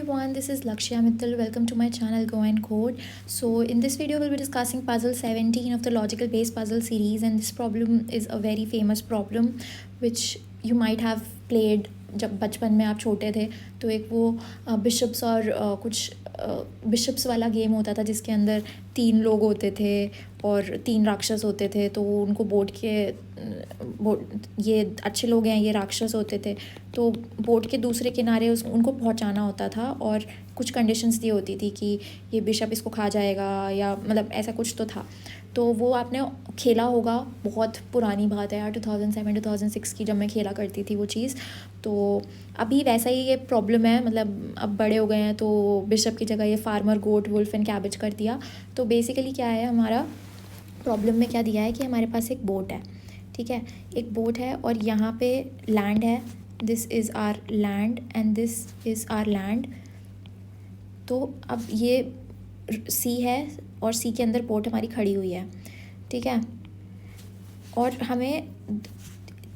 everyone, this is Lakshya Mittal. Welcome to my channel Go and Code. So in this video we'll be discussing puzzle 17 of the logical based puzzle series, and this problem is a very famous problem which you might have played जब बचपन में आप छोटे थे. तो एक वो bishops और कुछ बिशप्स वाला गेम होता था जिसके अंदर 3 लोग होते थे और 3 राक्षस होते थे. तो उनको ये अच्छे लोग हैं, ये राक्षस होते थे. तो बोर्ड के दूसरे किनारे उनको पहुंचाना होता था और कुछ कंडीशंस दी होती थी कि ये बिशप इसको खा जाएगा या मतलब ऐसा कुछ तो था. तो वो आपने खेला होगा, बहुत पुरानी बात है यार, 2007-2006 की जब मैं खेला करती थी वो चीज़. तो अभी वैसा ही ये प्रॉब्लम है, मतलब अब बड़े हो गए हैं तो बिशप की जगह ये farmer, goat, wolf and cabbage कर दिया. तो बेसिकली क्या है, हमारा प्रॉब्लम में क्या दिया है कि हमारे पास एक बोट है, ठीक है, एक बोट है और यहाँ पे लैंड है. This is R land and this is R land. तो अब ये सी है और सी के अंदर बोट हमारी खड़ी हुई है, ठीक है. और हमें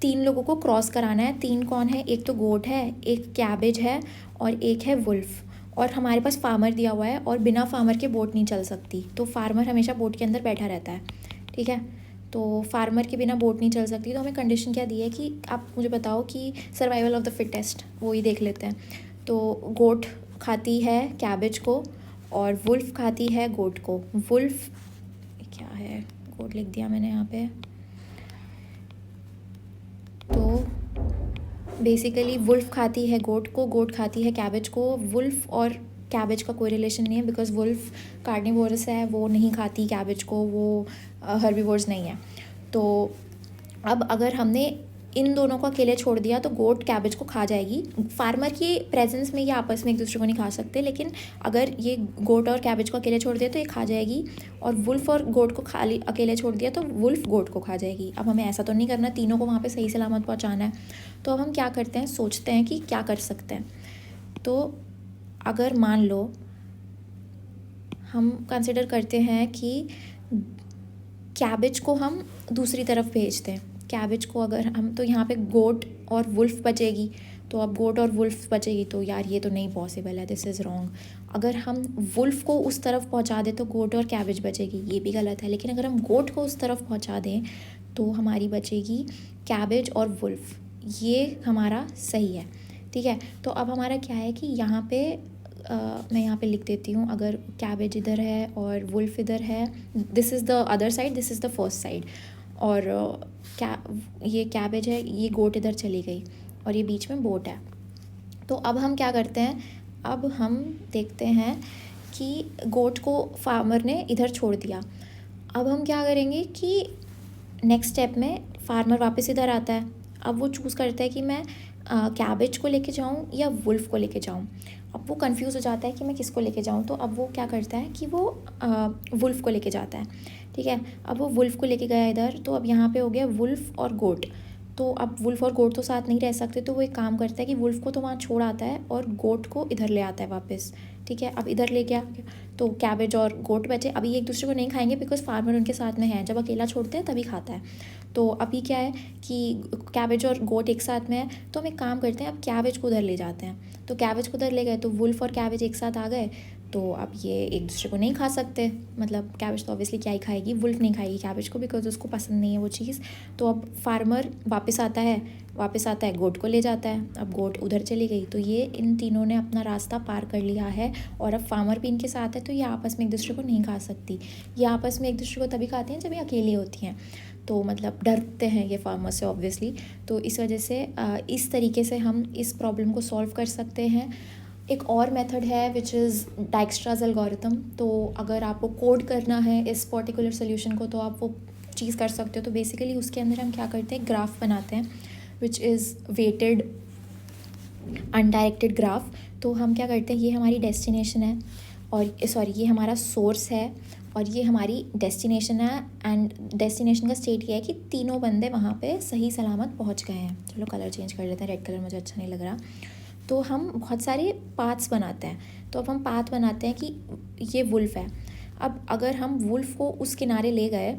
3 लोगों को क्रॉस कराना है. 3 कौन है? एक तो गोट है, एक कैबेज है और एक है वुल्फ. और हमारे पास फार्मर दिया हुआ है और बिना फार्मर के बोट नहीं चल सकती. तो फार्मर हमेशा बोट के अंदर बैठा रहता है, ठीक है. तो फार्मर के बिना बोट नहीं चल सकती. तो हमें कंडीशन क्या दी है कि आप मुझे बताओ कि सर्वाइवल ऑफ द फिटेस्ट, वो ही देख लेते हैं. तो गोट खाती है कैबेज को और वुल्फ खाती है गोट को. वुल्फ क्या है, गोट लिख दिया मैंने यहाँ पे. तो बेसिकली वुल्फ खाती है गोट को, गोट खाती है कैबेज को. वुल्फ और कैबेज का कोई रिलेशन नहीं है बिकॉज वुल्फ कार्निवोरस है, वो नहीं खाती कैबेज को, वो हर्बीवोर्स नहीं है. तो अब अगर हमने इन दोनों को अकेले छोड़ दिया तो गोट कैबेज को खा जाएगी. फार्मर की प्रेजेंस में ये आपस में एक दूसरे को नहीं खा सकते, लेकिन अगर ये गोट और कैबेज को अकेले छोड़ दिया तो ये खा जाएगी. और वुल्फ और गोट को खाली अकेले छोड़ दिया तो वुल्फ गोट को खा जाएगी. अब हमें ऐसा तो नहीं करना, तीनों को वहाँ पे सही सलामत पहुँचाना है. तो अब हम क्या करते हैं, सोचते हैं कि क्या कर सकते हैं. तो अगर मान लो हम कंसिडर करते हैं कि कैबेज को हम दूसरी तरफ भेजते हैं. कैबेज को अगर हम, तो यहाँ पे गोट और वुल्फ बचेगी. तो अब गोट और वुल्फ बचेगी तो यार ये तो नहीं पॉसिबल है, दिस इज़ रॉन्ग. अगर हम वुल्फ को उस तरफ पहुँचा दें तो गोट और कैबेज बचेगी, ये भी गलत है. लेकिन अगर हम गोट को उस तरफ पहुँचा दें तो हमारी बचेगी कैबेज और वुल्फ, ये हमारा सही है, ठीक है. तो अब हमारा क्या है कि यहाँ पे मैं यहाँ पे लिख देती हूँ. अगर कैबेज इधर है और वुल्फ इधर है, this is the other side, this is the first side. और ये कैबेज है, ये गोट इधर चली गई और ये बीच में बोट है. तो अब हम क्या करते हैं, अब हम देखते हैं कि गोट को फार्मर ने इधर छोड़ दिया. अब हम क्या करेंगे कि नेक्स्ट स्टेप में फार्मर वापस इधर आता है. अब वो चूज़ करता है कि मैं कैबेज को लेके जाऊँ या वुल्फ को लेके जाऊँ. अब वो कंफ्यूज हो जाता है कि मैं किसको लेके जाऊँ. तो अब वो क्या करता है कि वो वुल्फ को लेके जाता है, ठीक है. अब वो वुल्फ को लेके गया इधर, तो अब यहाँ पे हो गया वुल्फ और गोट. तो अब वुल्फ और गोट तो साथ नहीं रह सकते, तो वो एक काम करता है कि वुल्फ को तो वहाँ छोड़ आता है और गोट को इधर ले आता है वापस, ठीक है. अब इधर ले गया तो कैबेज और गोट बचे. अभी एक दूसरे को नहीं खाएंगे बिकॉज फार्मर उनके साथ में है, जब अकेला छोड़ते हैं तभी खाता है. तो अभी क्या है कि कैबेज और गोट एक साथ में है. तो हम एक काम करते हैं, अब कैबेज को उधर ले जाते हैं. तो कैबेज को उधर ले गए तो वुल्फ और कैबेज एक साथ आ गए. तो अब ये एक दूसरे को नहीं खा सकते, मतलब कैबेज तो ऑब्वियसली क्या ही खाएगी, वुल्फ नहीं खाएगी कैबेज को बिकॉज उसको पसंद नहीं है वो चीज़. तो अब फार्मर वापस आता है, गोट को ले जाता है. अब गोट उधर चली गई. तो ये इन तीनों ने अपना रास्ता पार कर लिया है और अब फार्मर भी इनके साथ है. तो ये आपस में एक दूसरे को नहीं खा सकती. ये आपस में एक दूसरे को तभी खाती हैं जब ये अकेली होती हैं. तो मतलब डरते हैं ये फार्मर से ऑब्वियसली. तो इस वजह से इस तरीके से हम इस प्रॉब्लम को सॉल्व कर सकते हैं. एक और मेथड है विच इज़ डाइक्स्ट्राज एल्गोरिथम. तो अगर आपको कोड करना है इस पर्टिकुलर सोल्यूशन को तो आप वो चीज़ कर सकते हो. तो बेसिकली उसके अंदर हम क्या करते हैं, ग्राफ बनाते हैं which is weighted undirected graph. तो हम क्या करते हैं, ये हमारी डेस्टिनेशन है और सॉरी ये हमारा सोर्स है और ये हमारी डेस्टिनेशन है. एंड डेस्टिनेशन का स्टेट ये है कि तीनों बंदे वहाँ पे सही सलामत पहुँच गए हैं. चलो कलर चेंज कर लेते हैं, रेड कलर मुझे अच्छा नहीं लग रहा. तो हम बहुत सारे पाथ्स बनाते हैं. तो अब हम पाथ बनाते हैं कि ये वुल्फ है. अब अगर हम वुल्फ को उस किनारे ले गए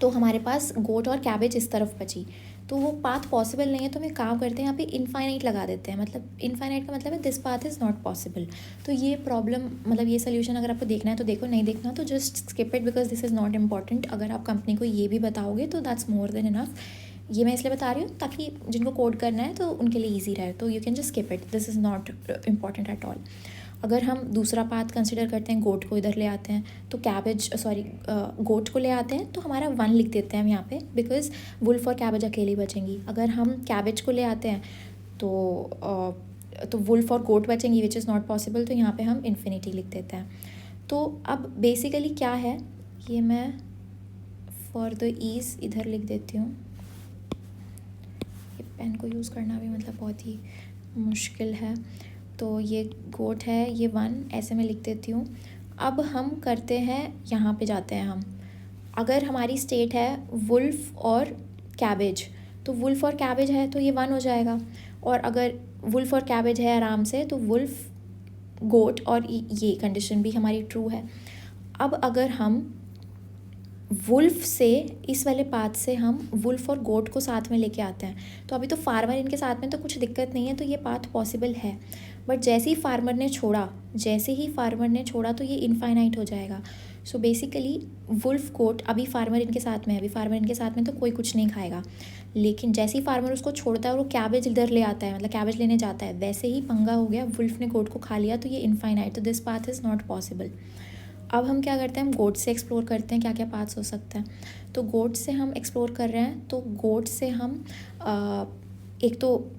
तो हमारे पास गोट और कैबेज इस तरफ बची. तो वो पाथ पॉसिबल नहीं है, तो हम एक काम करते हैं यहाँ पे इनफाइनाइट लगा देते हैं, मतलब इनफाइनाइट का मतलब है this path is not possible. तो ये प्रॉब्लम, मतलब ये सोल्यूशन अगर आपको देखना है तो देखो, नहीं देखना तो just skip it because this is not important. अगर आप कंपनी को ये भी बताओगे तो दैट्स मोर देन इनफ। ये मैं इसलिए बता रही हूँ ताकि जिनको कोड करना है तो उनके लिए ईजी रहे, तो you can just skip it, this is not important at all. अगर हम दूसरा पाथ कंसिडर करते हैं, गोट को इधर ले आते हैं, तो गोट को ले आते हैं तो हमारा 1 लिख देते हैं हम यहाँ पे, बिकॉज वुल्फ और कैबेज अकेली बचेंगी। अगर हम कैबेज को ले आते हैं तो वुल्फ और गोट बचेंगी, विच इज़ नॉट पॉसिबल, तो यहाँ पे हम इन्फिनिटी लिख देते हैं। तो अब बेसिकली क्या है, ये मैं फॉर द ईज़ इधर लिख देती हूँ। ये पेन को यूज़ करना भी मतलब बहुत ही मुश्किल है। तो ये गोट है, ये 1 ऐसे मैं लिख देती हूँ। अब हम करते हैं, यहाँ पे जाते हैं हम। अगर हमारी स्टेट है वुल्फ और कैबेज, तो वुल्फ और कैबेज है तो ये 1 हो जाएगा। और अगर वुल्फ और कैबेज है आराम से, तो वुल्फ गोट, और ये कंडीशन भी हमारी ट्रू है। अब अगर हम वुल्फ से, इस वाले पाथ से हम वुल्फ और गोट को साथ में लेके आते हैं, तो अभी तो फार्मर इनके साथ में तो कुछ दिक्कत नहीं है, तो ये पाथ पॉसिबल है। बट जैसे ही फार्मर ने छोड़ा तो ये इनफाइनाइट हो जाएगा। सो बेसिकली वुल्फ गोट, अभी फार्मर इनके साथ में है, अभी फार्मर इनके साथ में तो कोई कुछ नहीं खाएगा, लेकिन जैसे ही फार्मर उसको छोड़ता है और वो कैबेज इधर ले आता है, मतलब कैबेज लेने जाता है, वैसे ही पंगा हो गया, वुल्फ ने गोट को खा लिया, तो ये इनफाइनाइट, तो this path is not possible. अब हम क्या करते हैं, हम गोट से एक्सप्लोर करते हैं क्या क्या पाथ्स हो सकते हैं। तो गोट से हम एक्सप्लोर कर रहे हैं, तो गोट से हम एक तो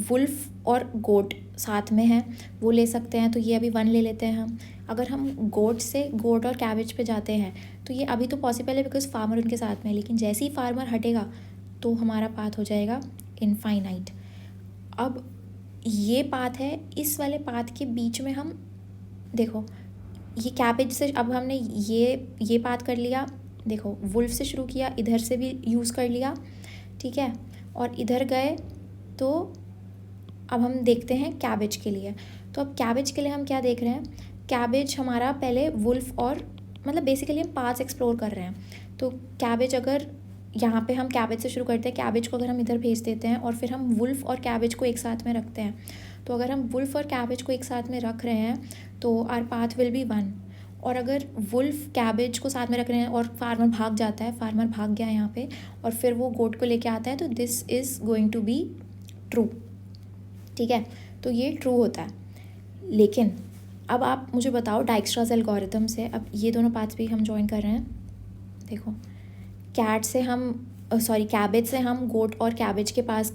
वुल्फ और गोट साथ में है, वो ले सकते हैं, तो ये अभी 1 ले लेते हैं हम। अगर हम गोट से गोट और कैबेज पे जाते हैं, तो ये अभी तो पॉसिबल है बिकॉज फार्मर उनके साथ में है, लेकिन जैसे ही फार्मर हटेगा तो हमारा पाथ हो जाएगा इनफाइनाइट। अब ये पाथ है, इस वाले पाथ के बीच में हम देखो, ये कैबेज से अब हमने ये पाथ कर लिया, देखो वुल्फ से शुरू किया, इधर से भी यूज़ कर लिया, ठीक है, और इधर गए, तो अब हम देखते हैं कैबेज के लिए। तो अब कैबेज के लिए हम क्या देख रहे हैं, कैबेज हमारा पहले वुल्फ और, मतलब बेसिकली हम पाथ्स एक्सप्लोर कर रहे हैं। तो कैबेज, अगर यहाँ पे हम कैबेज से शुरू करते हैं, कैबेज को अगर हम इधर भेज देते हैं और फिर हम वुल्फ और कैबेज को एक साथ में रखते हैं, तो अगर हम वुल्फ और कैबेज को एक साथ में रख रहे हैं तो आर पाथ विल बी 1। और अगर वुल्फ कैबेज को साथ में रख रहे हैं और फार्मर भाग जाता है, फार्मर भाग गया यहाँ पे और फिर वो गोट को लेके आता है, तो this is going to be true, ठीक है, तो ये ट्रू होता है। लेकिन अब आप मुझे बताओ डाइक्स्ट्रास एल्गोरिथम से, अब ये दोनों पाथ्स भी हम ज्वाइन कर रहे हैं। देखो कैबेज से हम गोट और कैबेज के पास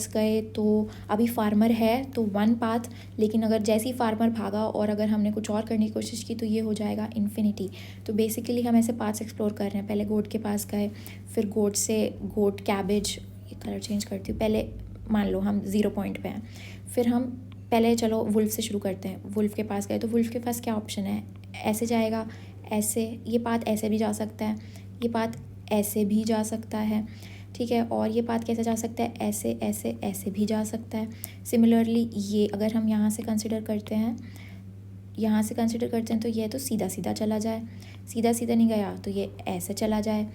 गए, तो अभी फार्मर है तो 1 पाथ, लेकिन अगर जैसे ही फार्मर भागा और अगर हमने कुछ और करने की कोशिश की तो ये हो जाएगा इन्फिनिटी। तो बेसिकली हम ऐसे पाथ्स एक्सप्लोर कर रहे हैं, पहले गोट के पास गए, फिर गोट से गोट कैबेज, ये कलर चेंज करती हूँ, पहले मान लो हम 0 पॉइंट पे हैं, फिर हम पहले चलो वुल्फ से शुरू करते हैं, वुल्फ के पास गए, तो वुल्फ के पास क्या ऑप्शन है, ऐसे जाएगा, ऐसे, ये पाथ ऐसे भी जा सकता है, ये पाथ ऐसे भी जा सकता है, ठीक है, और ये पाथ कैसे जा सकता है, ऐसे ऐसे ऐसे भी जा सकता है। सिमिलरली ये अगर हम यहाँ से कंसिडर करते हैं तो ये तो सीधा सीधा चला जाए, सीधा सीधा नहीं गया तो ये ऐसे चला जाए,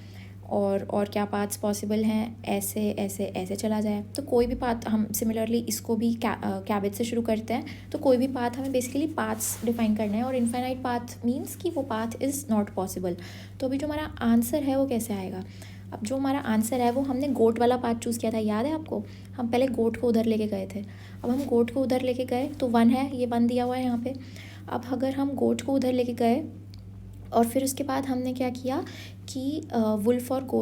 और क्या पाथ्स पॉसिबल हैं, ऐसे ऐसे ऐसे चला जाए। तो कोई भी पाथ हम सिमिलरली इसको भी कैबेज से शुरू करते हैं, तो कोई भी पाथ हमें बेसिकली पाथ्स डिफाइन करना है, और इनफाइनाइट पाथ मीन्स कि वो पाथ इज़ नॉट पॉसिबल। तो अभी जो हमारा आंसर है वो कैसे आएगा, अब जो हमारा आंसर है वो हमने गोट वाला पाथ चूज़ किया था, याद है आपको, हम पहले गोट को उधर लेके गए थे। अब हम गोट को उधर लेके गए तो 1 है, ये 1 दिया हुआ है यहाँ पे। अब अगर हम गोट को उधर लेके गए और फिर उसके बाद हमने क्या किया कि वुल्फ को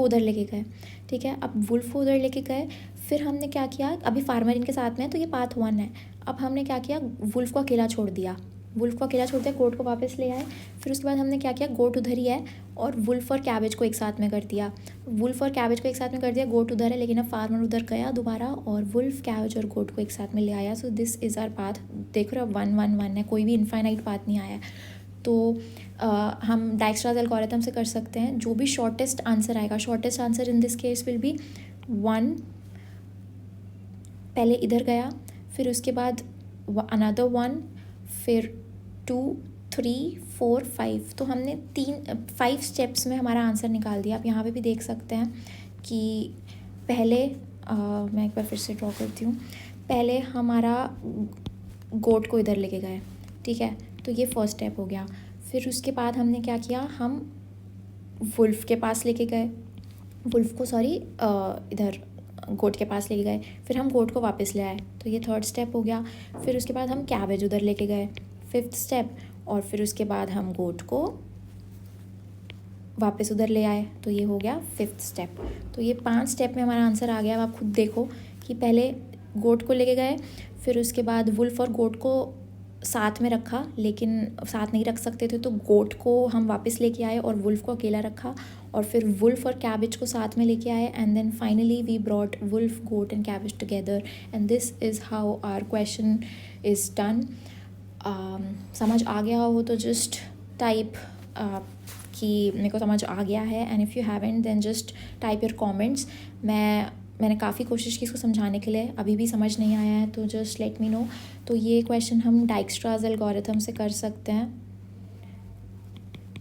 उधर लेके गए, ठीक है, अब वुल्फ को उधर लेके गए, फिर हमने क्या किया, अभी फार्मर इनके साथ में है तो ये पाथ 1 है। अब हमने क्या किया, वुल्फ को अकेला छोड़ दिया, गोट को वापस ले आए, फिर उसके बाद हमने क्या किया, गोट उधर ही है और वुल्फ और कैबेज को एक साथ में कर दिया, गोट उधर है, लेकिन अब फार्मर उधर गया दोबारा और वुल्फ, कैबेज और गोट को एक साथ में ले आया। So this is our path, देख रहे हो 1 1 1 है, कोई भी इनफाइनाइट पाथ नहीं आया। तो हम डाइक्स्ट्रास एल्गोरिथम से कर सकते हैं, जो भी शॉर्टेस्ट आंसर आएगा, shortest answer in this case will be 1, पहले इधर गया, फिर उसके बाद अनदर 1, फिर 2, 3, 4, 5, तो हमने 5 स्टेप्स में हमारा आंसर निकाल दिया। आप यहाँ पे भी देख सकते हैं कि पहले मैं एक बार फिर से ड्रॉ करती हूँ। पहले हमारा गोट को इधर लेके गए, ठीक है, तो ये फर्स्ट स्टेप हो गया। फिर उसके बाद हमने क्या किया, हम वुल्फ के पास लेके गए, वुल्फ को सॉरी इधर गोट के पास लेके गए, फिर हम गोट को वापस ले आए, तो ये थर्ड स्टेप हो गया। फिर उसके बाद हम कैबेज उधर लेके गए, फिफ्थ स्टेप, और फिर उसके बाद हम गोट को वापस उधर ले आए, तो ये हो गया फिफ्थ स्टेप। तो ये 5 स्टेप में हमारा आंसर आ गया। अब आप खुद देखो कि पहले गोट को लेके गए, फिर उसके बाद वुल्फ और गोट को साथ में रखा, लेकिन साथ नहीं रख सकते थे तो गोट को हम वापस लेके आए और वुल्फ को अकेला रखा, और फिर वुल्फ और कैबेज को साथ में लेके आए, and then finally we brought wolf, goat and cabbage together, and this is how our question is done. समझ आ गया हो तो जस्ट टाइप कि मेरे को समझ आ गया है, and if you haven't then just type your comments. मैंने काफ़ी कोशिश की इसको समझाने के लिए, अभी भी समझ नहीं आया है तो जस्ट लेट मी नो। तो ये क्वेश्चन हम डाइक्स्ट्राज एल्गोरिथम से कर सकते हैं।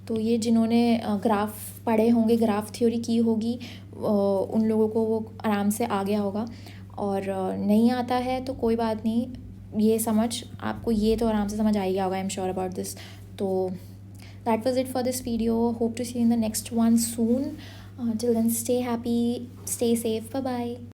तो ये जिन्होंने ग्राफ पढ़े होंगे, ग्राफ थ्योरी की होगी, उन लोगों को वो आराम से आ गया होगा, और नहीं आता है तो कोई बात नहीं, ये समझ आपको ये तो आराम से समझ आ ही गया होगा, I am sure about this. तो that was it for this video. Hope to see you in the next one soon. Till then, stay happy, stay safe. Bye bye.